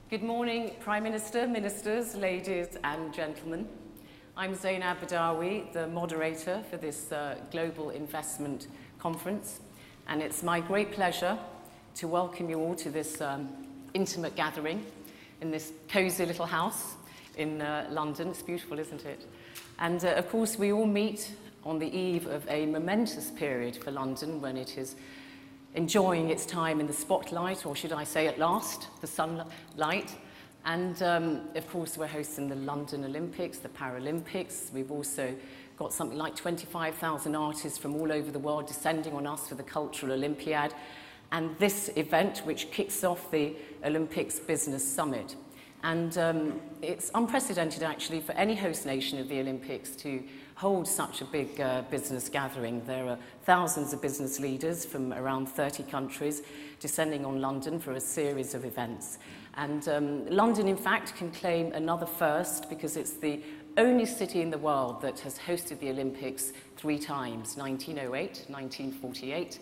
Good morning, Prime Minister, Ministers, ladies and gentlemen. I'm Zainab Badawi, the moderator for this Global Investment Conference, and it's my great pleasure to welcome you all to this intimate gathering in this cosy little house in London. It's beautiful, isn't it? And of course, we all meet on the eve of a momentous period for London when it is enjoying its time in the spotlight, or should I say at last, the sunlight. And of course, we're hosting the London Olympics, the Paralympics. We've also got something like 25,000 artists from all over the world descending on us for the Cultural Olympiad. And this event, which kicks off the Olympics Business Summit. And it's unprecedented, actually, for any host nation of the Olympics to hold such a big business gathering. There are thousands of business leaders from around 30 countries descending on London for a series of events. And London, in fact, can claim another first because it's the only city in the world that has hosted the Olympics 3 times, 1908, 1948.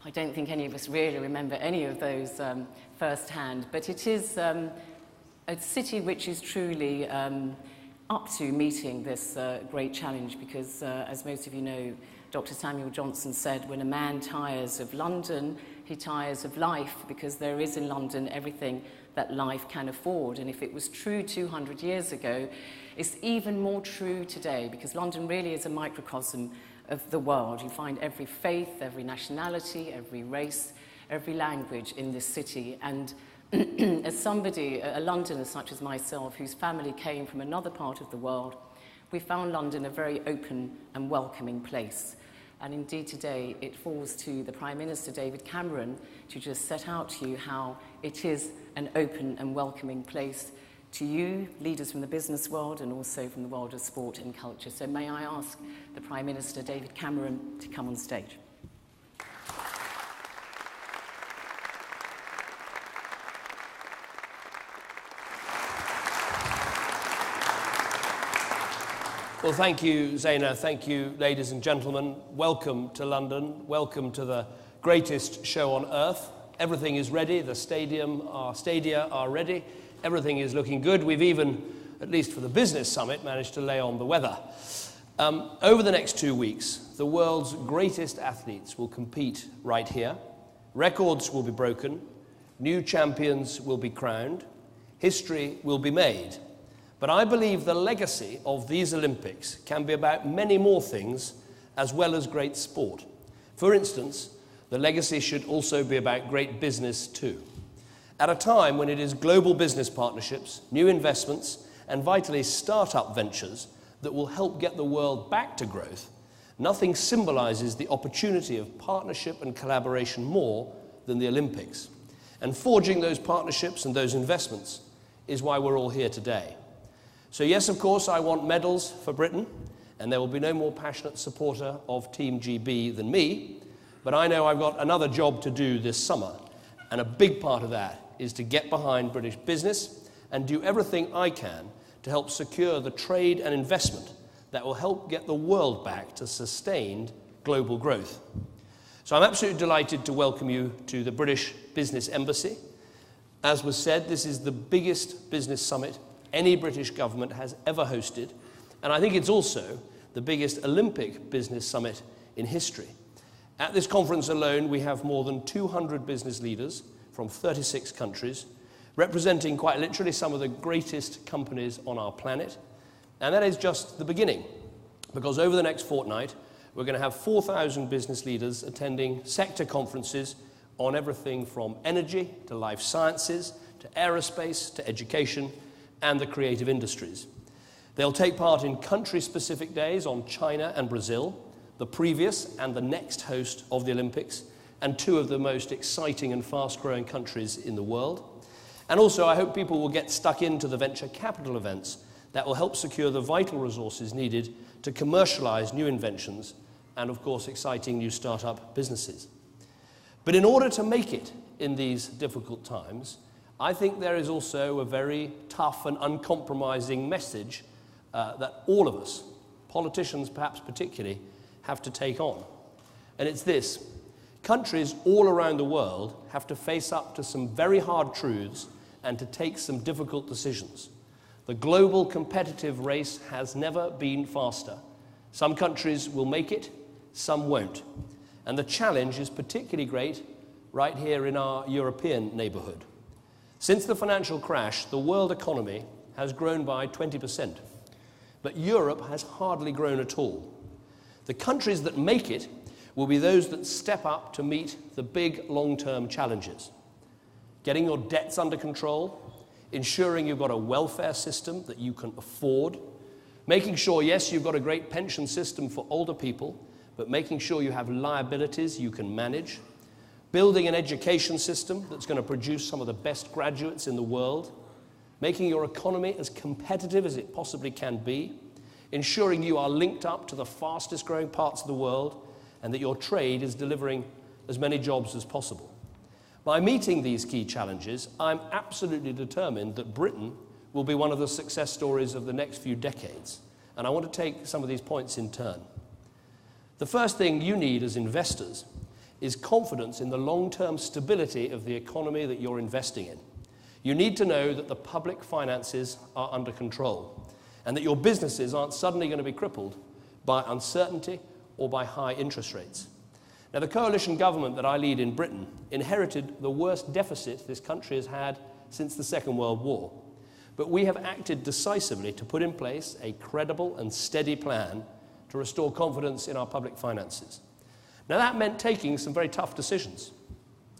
I don't think any of us really remember any of those firsthand, but it is a city which is truly up to meeting this great challenge because, as most of you know, Dr. Samuel Johnson said, when a man tires of London, he tires of life, because there is in London everything that life can afford. And if it was true 200 years ago, it's even more true today, because London really is a microcosm of the world. You find every faith, every nationality, every race, every language in this city. And as somebody, a Londoner such as myself, whose family came from another part of the world, we found London a very open and welcoming place. And indeed today it falls to the Prime Minister, David Cameron, to just set out to you how it is an open and welcoming place to you, leaders from the business world and also from the world of sport and culture. So may I ask the Prime Minister, David Cameron, to come on stage. Well, thank you, Zaina. Thank you, ladies and gentlemen. Welcome to London. Welcome to the greatest show on earth. Everything is ready. The stadia are ready. Everything is looking good. We've even, at least for the business summit, managed to lay on the weather. Over the next 2 weeks, the world's greatest athletes will compete right here. Records will be broken. New champions will be crowned. History will be made. But I believe the legacy of these Olympics can be about many more things as well as great sport. For instance, the legacy should also be about great business too. At a time when it is global business partnerships, new investments, and vitally start-up ventures that will help get the world back to growth, nothing symbolizes the opportunity of partnership and collaboration more than the Olympics. And forging those partnerships and those investments is why we're all here today. So yes, of course, I want medals for Britain, and there will be no more passionate supporter of Team GB than me, but I know I've got another job to do this summer, and a big part of that is to get behind British business and do everything I can to help secure the trade and investment that will help get the world back to sustained global growth. So I'm absolutely delighted to welcome you to the British Business Embassy. As was said, this is the biggest business summit any British government has ever hosted, and I think it's also the biggest Olympic business summit in history. At this conference alone, we have more than 200 business leaders from 36 countries, representing quite literally some of the greatest companies on our planet. And that is just the beginning, because over the next fortnight, we're going to have 4,000 business leaders attending sector conferences on everything from energy to life sciences, to aerospace, to education, and the creative industries. They'll take part in country-specific days on China and Brazil, the previous and the next host of the Olympics, and 2 of the most exciting and fast-growing countries in the world. And also, I hope people will get stuck into the venture capital events that will help secure the vital resources needed to commercialize new inventions and, of course, exciting new startup businesses. But in order to make it in these difficult times, I think there is also a very tough and uncompromising message that all of us, politicians perhaps particularly, have to take on. And it's this: countries all around the world have to face up to some very hard truths and to take some difficult decisions. The global competitive race has never been faster. Some countries will make it, some won't. And the challenge is particularly great right here in our European neighbourhood. Since the financial crash, the world economy has grown by 20%, but Europe has hardly grown at all. The countries that make it will be those that step up to meet the big long-term challenges. Getting your debts under control, ensuring you've got a welfare system that you can afford, making sure, yes, you've got a great pension system for older people, but making sure you have liabilities you can manage, building an education system that's going to produce some of the best graduates in the world, making your economy as competitive as it possibly can be, ensuring you are linked up to the fastest growing parts of the world, and that your trade is delivering as many jobs as possible. By meeting these key challenges, I'm absolutely determined that Britain will be one of the success stories of the next few decades, and I want to take some of these points in turn. The first thing you need as investors is confidence in the long-term stability of the economy that you're investing in. You need to know that the public finances are under control and that your businesses aren't suddenly going to be crippled by uncertainty or by high interest rates. Now, the coalition government that I lead in Britain inherited the worst deficit this country has had since the Second World War. But we have acted decisively to put in place a credible and steady plan to restore confidence in our public finances. Now, that meant taking some very tough decisions,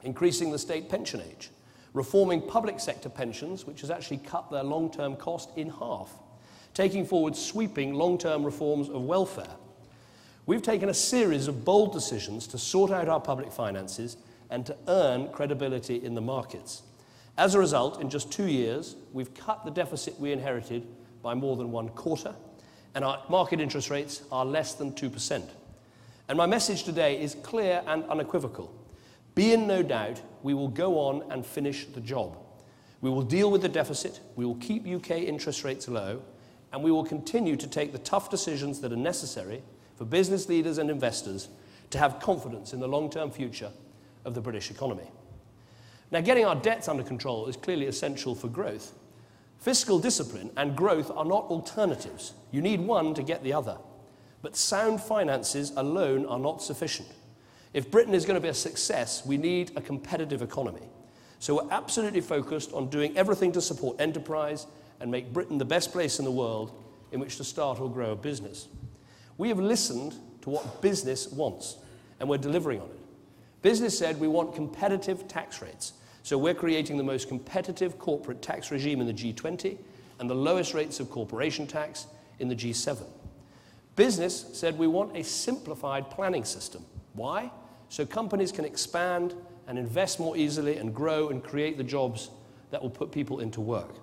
increasing the state pension age, reforming public sector pensions, which has actually cut their long-term cost in half, taking forward sweeping long-term reforms of welfare. We've taken a series of bold decisions to sort out our public finances and to earn credibility in the markets. As a result, in just 2 years, we've cut the deficit we inherited by more than 1/4, and our market interest rates are less than 2%. And my message today is clear and unequivocal. Be in no doubt, we will go on and finish the job. We will deal with the deficit, we will keep UK interest rates low, and we will continue to take the tough decisions that are necessary for business leaders and investors to have confidence in the long-term future of the British economy. Now, getting our debts under control is clearly essential for growth. Fiscal discipline and growth are not alternatives. You need one to get the other. But sound finances alone are not sufficient. If Britain is going to be a success, we need a competitive economy. So we're absolutely focused on doing everything to support enterprise and make Britain the best place in the world in which to start or grow a business. We have listened to what business wants, and we're delivering on it. Business said we want competitive tax rates, so we're creating the most competitive corporate tax regime in the G20 and the lowest rates of corporation tax in the G7. Business said we want a simplified planning system. Why? So companies can expand and invest more easily and grow and create the jobs that will put people into work.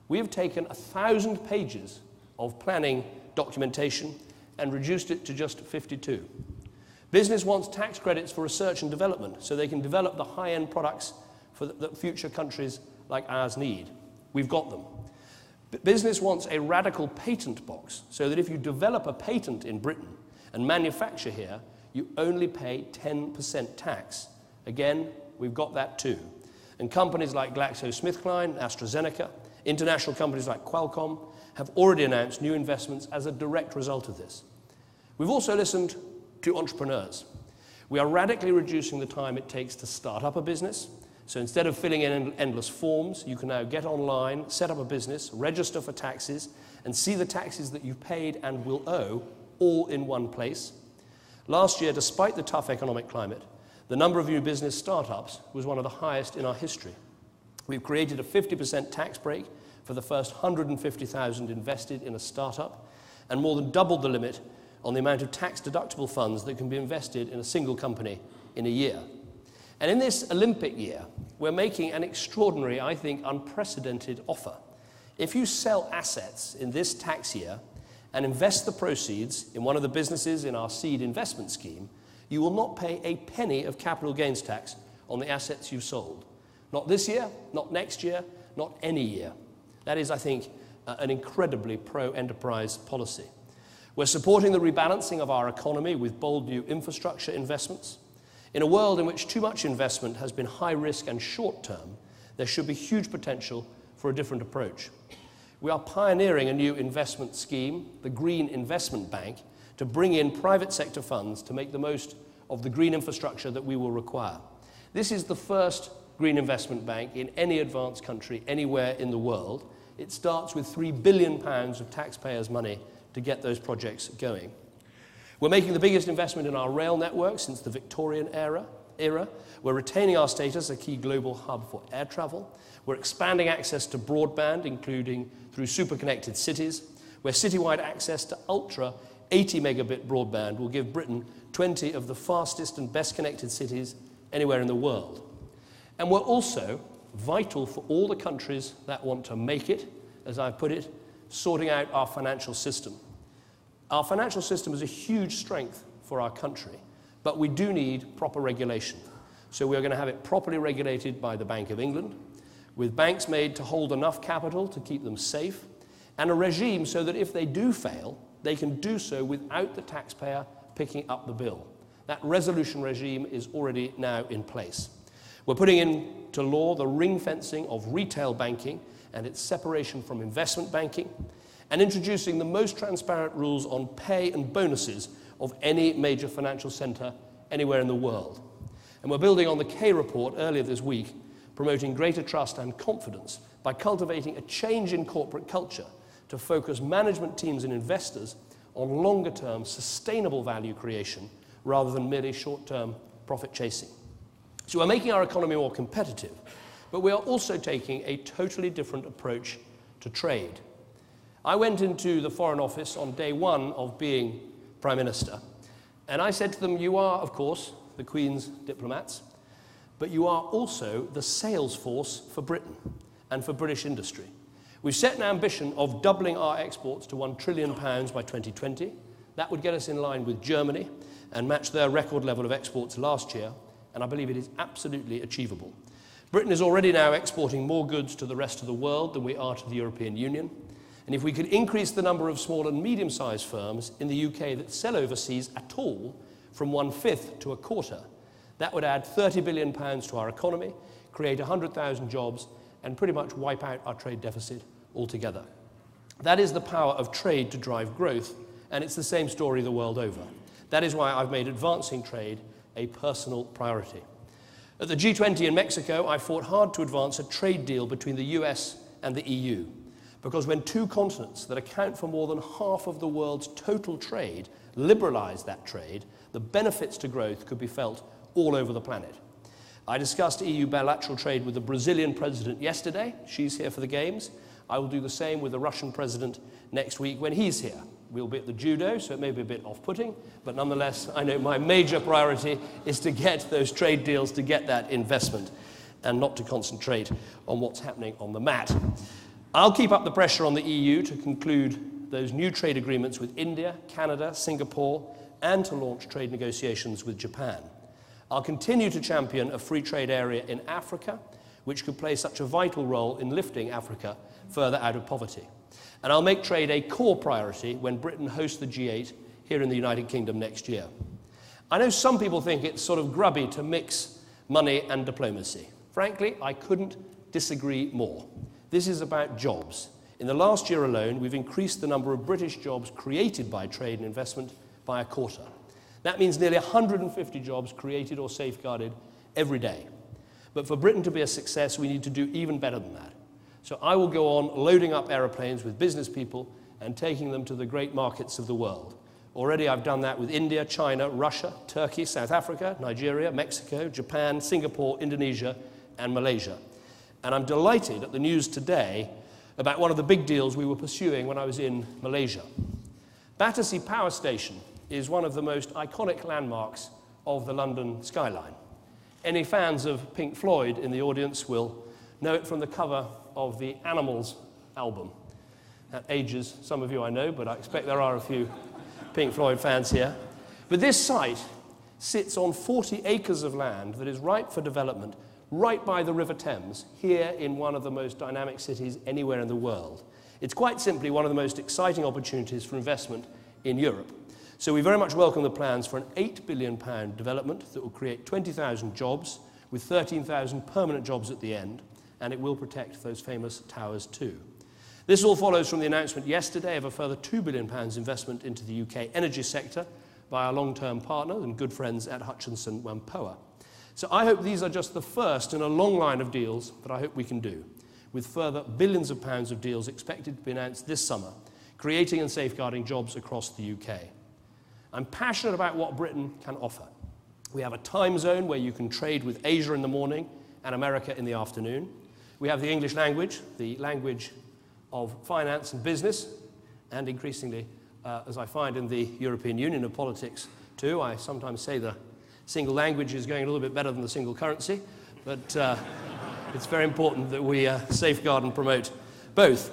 We have taken 1,000 pages of planning documentation and reduced it to just 52. Business wants tax credits for research and development so they can develop the high-end products that future countries like ours need. We've got them. Business wants a radical patent box so that if you develop a patent in Britain and manufacture here, you only pay 10% tax. Again, we've got that too. And companies like GlaxoSmithKline, AstraZeneca, international companies like Qualcomm have already announced new investments as a direct result of this. We've also listened to entrepreneurs. We are radically reducing the time it takes to start up a business. So instead of filling in endless forms, you can now get online, set up a business, register for taxes, and see the taxes that you've paid and will owe all in one place. Last year, despite the tough economic climate, the number of new business startups was one of the highest in our history. We've created a 50% tax break for the first 150,000 invested in a startup, and more than doubled the limit on the amount of tax-deductible funds that can be invested in a single company in a year. And in this Olympic year, we're making an extraordinary, I think, unprecedented offer. If you sell assets in this tax year and invest the proceeds in one of the businesses in our seed investment scheme, you will not pay a penny of capital gains tax on the assets you've sold. Not this year, not next year, not any year. That is, I think, an incredibly pro-enterprise policy. We're supporting the rebalancing of our economy with bold new infrastructure investments. In a world in which too much investment has been high risk and short term, there should be huge potential for a different approach. We are pioneering a new investment scheme, the Green Investment Bank, to bring in private sector funds to make the most of the green infrastructure that we will require. This is the first green investment bank in any advanced country anywhere in the world. It starts with £3 billion of taxpayers' money to get those projects going. We're making the biggest investment in our rail network since the Victorian era. We're retaining our status as a key global hub for air travel. We're expanding access to broadband, including through super-connected cities, where citywide access to ultra 80 megabit broadband will give Britain 20 of the fastest and best connected cities anywhere in the world. And we're also vital for all the countries that want to make it, as I put it, sorting out our financial system. Our financial system is a huge strength for our country, but we do need proper regulation. So we're going to have it properly regulated by the Bank of England, with banks made to hold enough capital to keep them safe, and a regime so that if they do fail, they can do so without the taxpayer picking up the bill. That resolution regime is already now in place. We're putting into law the ring fencing of retail banking and its separation from investment banking, and introducing the most transparent rules on pay and bonuses of any major financial centre anywhere in the world. And we're building on the K report earlier this week, promoting greater trust and confidence by cultivating a change in corporate culture to focus management teams and investors on longer-term sustainable value creation rather than merely short-term profit chasing. So we're making our economy more competitive, but we are also taking a totally different approach to trade. I went into the Foreign Office on day one of being Prime Minister, and I said to them, you are, of course, the Queen's diplomats, but you are also the sales force for Britain and for British industry. We've set an ambition of doubling our exports to £1 trillion by 2020. That would get us in line with Germany and match their record level of exports last year, and I believe it is absolutely achievable. Britain is already now exporting more goods to the rest of the world than we are to the European Union, and if we could increase the number of small and medium-sized firms in the UK that sell overseas at all from 1/5 to 1/4, that would add £30 billion to our economy, create 100,000 jobs, and pretty much wipe out our trade deficit altogether. That is the power of trade to drive growth, and it's the same story the world over. That is why I've made advancing trade a personal priority. At the G20 in Mexico, I fought hard to advance a trade deal between the US and the EU, because when two continents that account for more than half of the world's total trade liberalize that trade, the benefits to growth could be felt all over the planet. I discussed EU bilateral trade with the Brazilian president yesterday. She's here for the Games. I will do the same with the Russian president next week when he's here. We'll be at the judo, so it may be a bit off-putting, but nonetheless, I know my major priority is to get those trade deals, to get that investment, and not to concentrate on what's happening on the mat. I'll keep up the pressure on the EU to conclude those new trade agreements with India, Canada, Singapore, and to launch trade negotiations with Japan. I'll continue to champion a free trade area in Africa, which could play such a vital role in lifting Africa further out of poverty. And I'll make trade a core priority when Britain hosts the G8 here in the United Kingdom next year. I know some people think it's sort of grubby to mix money and diplomacy. Frankly, I couldn't disagree more. This is about jobs. In the last year alone, we've increased the number of British jobs created by trade and investment by 1/4. That means nearly 150 jobs created or safeguarded every day. But for Britain to be a success, we need to do even better than that. So I will go on loading up aeroplanes with business people and taking them to the great markets of the world. Already I've done that with India, China, Russia, Turkey, South Africa, Nigeria, Mexico, Japan, Singapore, Indonesia, and Malaysia. And I'm delighted at the news today about one of the big deals we were pursuing when I was in Malaysia. Battersea Power Station is one of the most iconic landmarks of the London skyline. Any fans of Pink Floyd in the audience will know it from the cover of the Animals album. That ages some of you, I know, but I expect there are a few Pink Floyd fans here. But this site sits on 40 acres of land that is ripe for development, right by the River Thames, here in one of the most dynamic cities anywhere in the world. It's quite simply one of the most exciting opportunities for investment in Europe. So we very much welcome the plans for an £8 billion development that will create 20,000 jobs, with 13,000 permanent jobs at the end, and it will protect those famous towers too. This all follows from the announcement yesterday of a further £2 billion investment into the UK energy sector by our long-term partner and good friends at Hutchinson Whampoa. So I hope these are just the first in a long line of deals that I hope we can do, with further billions of pounds of deals expected to be announced this summer, creating and safeguarding jobs across the UK. I'm passionate about what Britain can offer. We have a time zone where you can trade with Asia in the morning and America in the afternoon. We have the English language, the language of finance and business, and increasingly, as I find in the European Union of politics too, I sometimes say the single language is going a little bit better than the single currency, but it's very important that we safeguard and promote both.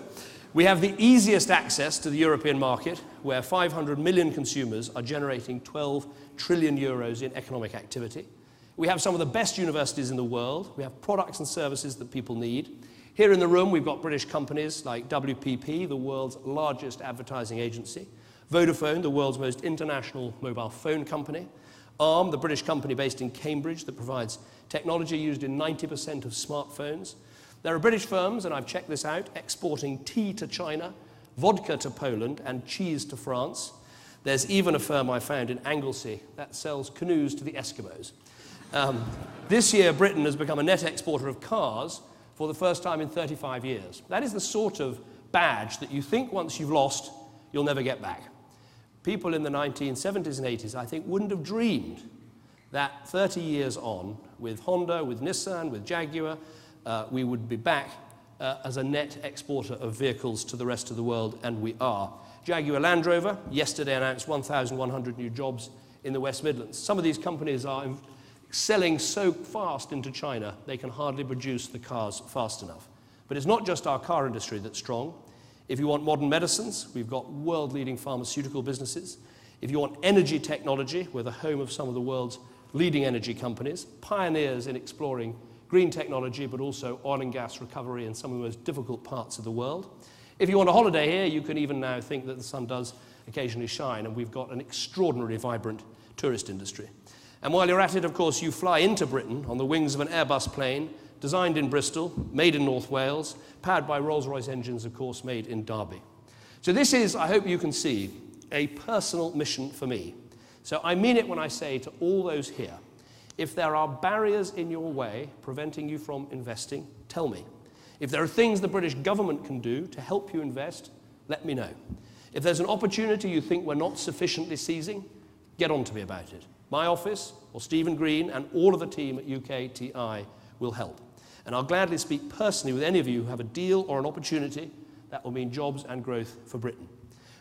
We have the easiest access to the European market, where 500 million consumers are generating 12 trillion euros in economic activity. We have some of the best universities in the world. We have products and services that people need. Here in the room, we've got British companies like WPP, the world's largest advertising agency, Vodafone, the world's most international mobile phone company, Arm, the British company based in Cambridge that provides technology used in 90% of smartphones. There are British firms, and I've checked this out, exporting tea to China, vodka to Poland, and cheese to France. There's even a firm I found in Anglesey that sells canoes to the Eskimos. This year, Britain has become a net exporter of cars for the first time in 35 years. That is the sort of badge that you think once you've lost, you'll never get back. People in the 1970s and 80s, I think, wouldn't have dreamed that 30 years on, with Honda, with Nissan, with Jaguar, we would be back as a net exporter of vehicles to the rest of the world, and we are. Jaguar Land Rover yesterday announced 1,100 new jobs in the West Midlands. Some of these companies are selling so fast into China, they can hardly produce the cars fast enough. But it's not just our car industry that's strong. If you want modern medicines, we've got world-leading pharmaceutical businesses. If you want energy technology, we're the home of some of the world's leading energy companies, pioneers in exploring green technology, but also oil and gas recovery in some of the most difficult parts of the world. If you want a holiday here, you can even now think that the sun does occasionally shine, and we've got an extraordinarily vibrant tourist industry. And while you're at it, of course, you fly into Britain on the wings of an Airbus plane, designed in Bristol, made in North Wales, powered by Rolls-Royce engines, of course, made in Derby. So this is, I hope you can see, a personal mission for me. So I mean it when I say to all those here, if there are barriers in your way preventing you from investing, tell me. If there are things the British government can do to help you invest, let me know. If there's an opportunity you think we're not sufficiently seizing, get on to me about it. My office, or Stephen Green, and all of the team at UKTI will help. And I'll gladly speak personally with any of you who have a deal or an opportunity that will mean jobs and growth for Britain.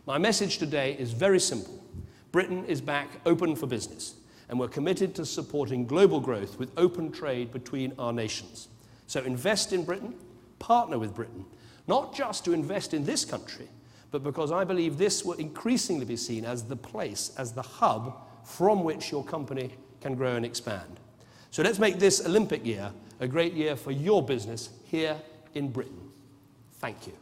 My message today is very simple. Britain is back open for business, and we're committed to supporting global growth with open trade between our nations. So invest in Britain, partner with Britain, not just to invest in this country, but because I believe this will increasingly be seen as the place, as the hub from which your company can grow and expand. So let's make this Olympic year a great year for your business here in Britain. Thank you.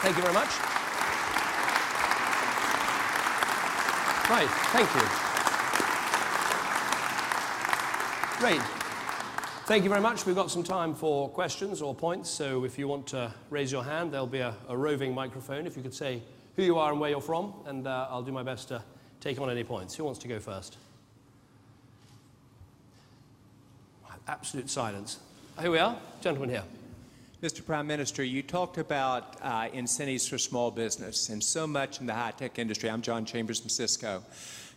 Thank you very much. Right, thank you. Great. Thank you very much. We've got some time for questions or points, so if you want to raise your hand, there'll be a roving microphone. If you could say who you are and where you're from, and I'll do my best to take on any points. Who wants to go first? Absolute silence. Here we are. Gentleman here. Mr. Prime Minister, you talked about incentives for small business, and so much in the high-tech industry. I'm John Chambers from Cisco.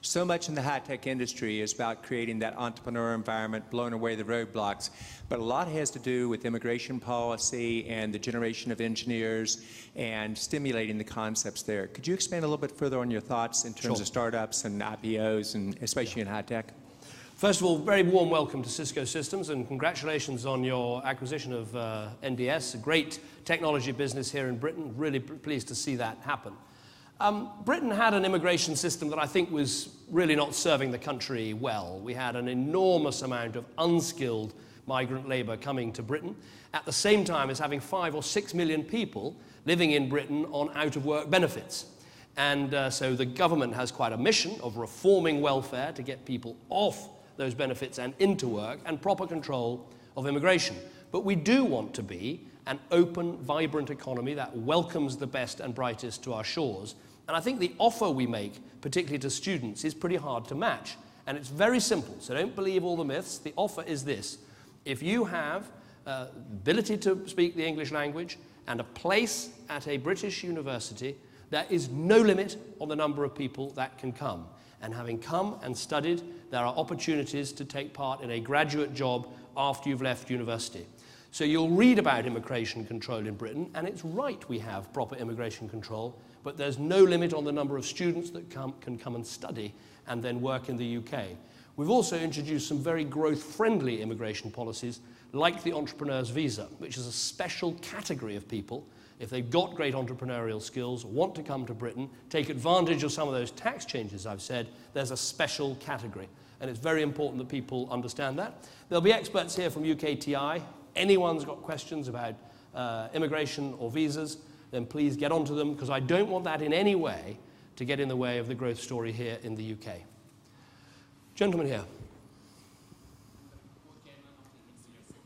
So much in the high-tech industry is about creating that entrepreneur environment, blowing away the roadblocks, but a lot has to do with immigration policy and the generation of engineers and stimulating the concepts there. Could you expand a little bit further on your thoughts in terms of startups and IPOs, and especially in high-tech? First of all, very warm welcome to Cisco Systems, and congratulations on your acquisition of NDS, a great technology business here in Britain. Really pleased to see that happen. Britain had an immigration system that I think was really not serving the country well. We had an enormous amount of unskilled migrant labour coming to Britain, at the same time as having 5 or 6 million people living in Britain on out-of-work benefits. And so the government has quite a mission of reforming welfare to get people off those benefits and into work, and proper control of immigration. But we do want to be an open, vibrant economy that welcomes the best and brightest to our shores. And I think the offer we make, particularly to students, is pretty hard to match. And it's very simple, so don't believe all the myths. The offer is this: if you have the ability to speak the English language and a place at a British university, there is no limit on the number of people that can come. And having come and studied, there are opportunities to take part in a graduate job after you've left university. So you'll read about immigration control in Britain, and it's right we have proper immigration control, but there's no limit on the number of students that can come and study and then work in the UK. We've also introduced some very growth-friendly immigration policies, like the entrepreneur's visa, which is a special category of people. If they've got great entrepreneurial skills, want to come to Britain, take advantage of some of those tax changes I've said, there's a special category. And it's very important that people understand that. There'll be experts here from UKTI. Anyone's got questions about immigration or visas, then please get onto them, because I don't want that in any way to get in the way of the growth story here in the UK. Gentleman here.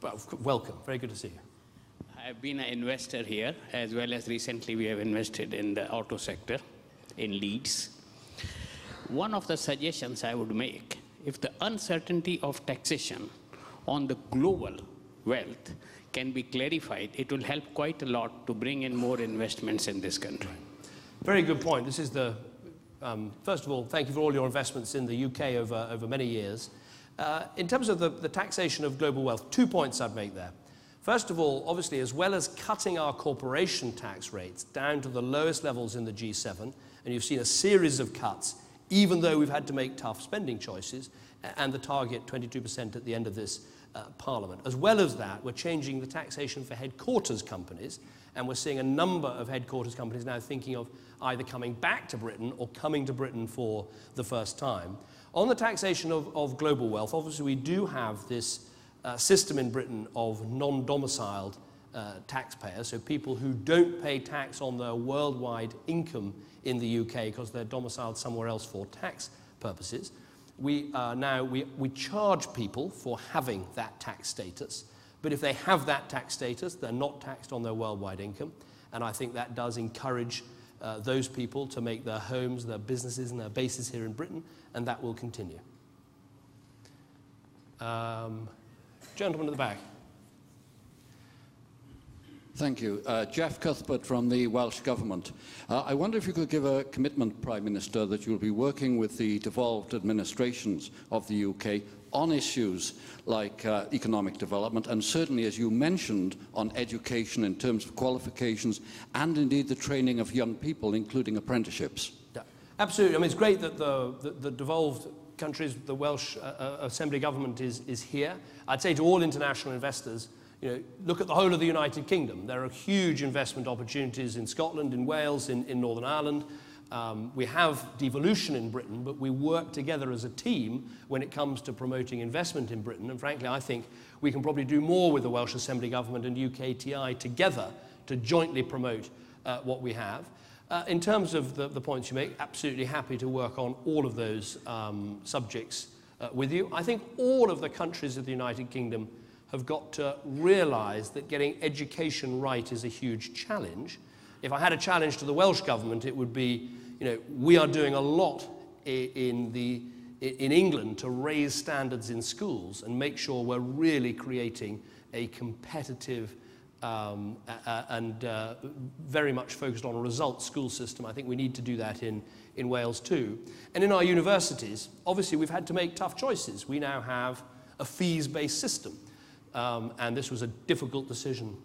Well, welcome. Very good to see you. I've been an investor here, as well as recently we have invested in the auto sector in Leeds. One of the suggestions I would make, if the uncertainty of taxation on the global wealth can be clarified, it will help quite a lot to bring in more investments in this country. Very good point. This is the, first of all, thank you for all your investments in the UK over many years. In terms of the taxation of global wealth, 2 points I'd make there. First of all, obviously, as well as cutting our corporation tax rates down to the lowest levels in the G7, and you've seen a series of cuts, even though we've had to make tough spending choices, and the target 22% at the end of this Parliament. As well as that, we're changing the taxation for headquarters companies, and we're seeing a number of headquarters companies now thinking of either coming back to Britain or coming to Britain for the first time. On the taxation of global wealth, obviously we do have this system in Britain of non-domiciled taxpayers, so people who don't pay tax on their worldwide income in the UK because they're domiciled somewhere else for tax purposes. We charge people for having that tax status, but if they have that tax status, they're not taxed on their worldwide income, and I think that does encourage those people to make their homes, their businesses, and their bases here in Britain, and that will continue. Gentleman at the back. Thank you. Jeff Cuthbert from the Welsh Government. I wonder if you could give a commitment, Prime Minister, that you'll be working with the devolved administrations of the UK on issues like economic development, and certainly, as you mentioned, on education in terms of qualifications and indeed the training of young people, including apprenticeships. Yeah, absolutely. I mean, it's great that the devolved countries, the Welsh Assembly Government is here. I'd say to all international investors, you know, look at the whole of the United Kingdom. There are huge investment opportunities in Scotland, in Wales, in Northern Ireland. We have devolution in Britain, but we work together as a team when it comes to promoting investment in Britain. And frankly, I think we can probably do more with the Welsh Assembly Government and UKTI together to jointly promote what we have. In terms of the points you make, absolutely happy to work on all of those subjects with you. I think all of the countries of the United Kingdom have got to realise that getting education right is a huge challenge. If I had a challenge to the Welsh Government, it would be, you know, we are doing a lot in England to raise standards in schools and make sure we're really creating a competitive and very much focused on a results school system. I think we need to do that in Wales too. And in our universities, obviously we've had to make tough choices. We now have a fees-based system. And this was a difficult decision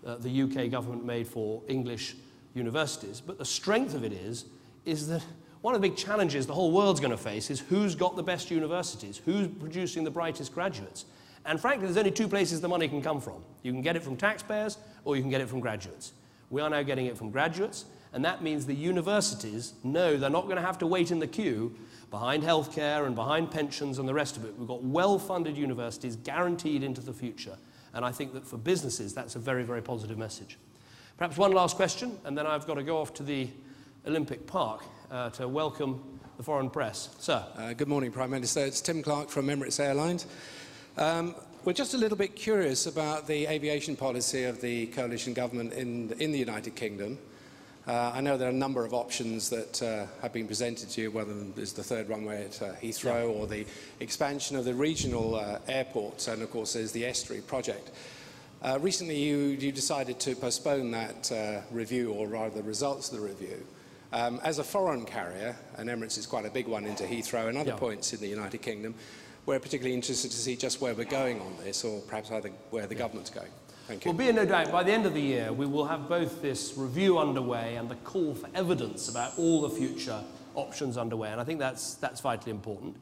the UK government made for English universities. But the strength of it is that one of the big challenges the whole world's going to face is who's got the best universities, who's producing the brightest graduates. And frankly, there's only two places the money can come from. You can get it from taxpayers, or you can get it from graduates. We are now getting it from graduates, and that means the universities know they're not going to have to wait in the queue behind healthcare and behind pensions and the rest of it. We've got well-funded universities guaranteed into the future, and I think that for businesses, that's a very, very positive message. Perhaps one last question, and then I've got to go off to the Olympic Park to welcome the foreign press. Sir. Good morning, Prime Minister. It's Tim Clark from Emirates Airlines. We're just a little bit curious about the aviation policy of the coalition government in the United Kingdom. I know there are a number of options that have been presented to you, whether it's the third runway at Heathrow or the expansion of the regional airports, and of course there's the Estuary project. Recently you decided to postpone that review, or rather the results of the review. As a foreign carrier, and Emirates is quite a big one into Heathrow and other points in the United Kingdom, we're particularly interested to see just where we're going on this, or perhaps where the government's going. Thank you. Well, be in no doubt, by the end of the year, we will have both this review underway and the call for evidence about all the future options underway, and I think that's vitally important.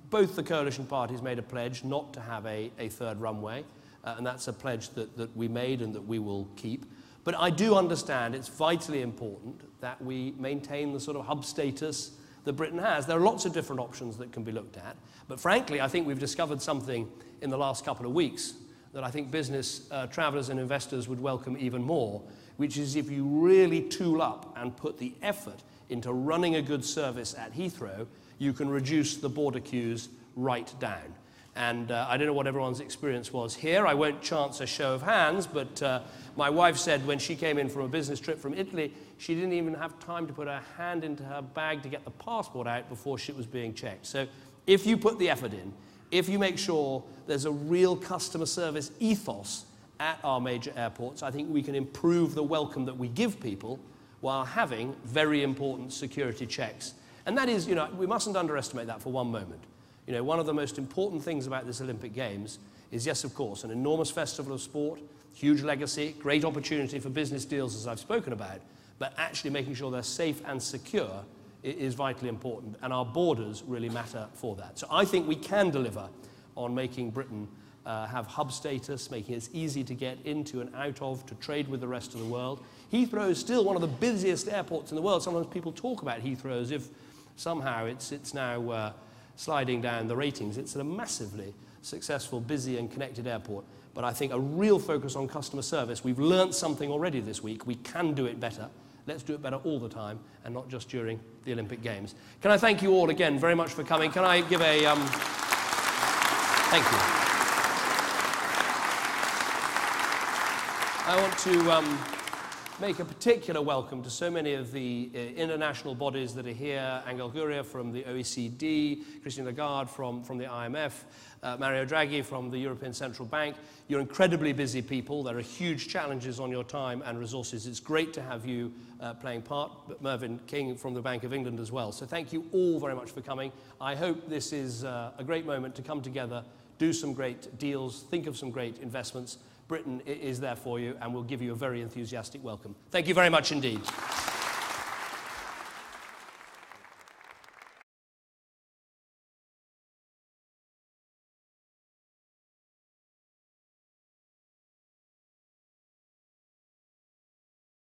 Both the coalition parties made a pledge not to have a third runway, and that's a pledge that we made and that we will keep. But I do understand it's vitally important that we maintain the sort of hub status that Britain has. There are lots of different options that can be looked at, but frankly, I think we've discovered something in the last couple of weeks that I think business travellers and investors would welcome even more, which is if you really tool up and put the effort into running a good service at Heathrow, you can reduce the border queues right down. And I don't know what everyone's experience was here. I won't chance a show of hands, but my wife said when she came in from a business trip from Italy, she didn't even have time to put her hand into her bag to get the passport out before she was being checked. So if you put the effort in, if you make sure there's a real customer service ethos at our major airports, I think we can improve the welcome that we give people while having very important security checks. And that is, we mustn't underestimate that for one moment. One of the most important things about this Olympic Games is, yes, of course, an enormous festival of sport, huge legacy, great opportunity for business deals, as I've spoken about, but actually making sure they're safe and secure is vitally important, and our borders really matter for that. So I think we can deliver on making Britain have hub status, making it easy to get into and out of, to trade with the rest of the world. Heathrow is still one of the busiest airports in the world. Sometimes people talk about Heathrow as if somehow it's now sliding down the ratings. It's a massively successful, busy and connected airport. But I think a real focus on customer service. We've learnt something already this week. We can do it better. Let's do it better all the time, and not just during the Olympic Games. Can I thank you all again very much for coming? Can I give a... Thank you. I want to make a particular welcome to so many of the international bodies that are here. Angel Gurria from the OECD, Christine Lagarde from the IMF, Mario Draghi from the European Central Bank. You're incredibly busy people. There are huge challenges on your time and resources. It's great to have you playing part, but Mervyn King from the Bank of England as well. So thank you all very much for coming. I hope this is a great moment to come together, do some great deals, think of some great investments. Britain is there for you, and we'll give you a very enthusiastic welcome. Thank you very much indeed.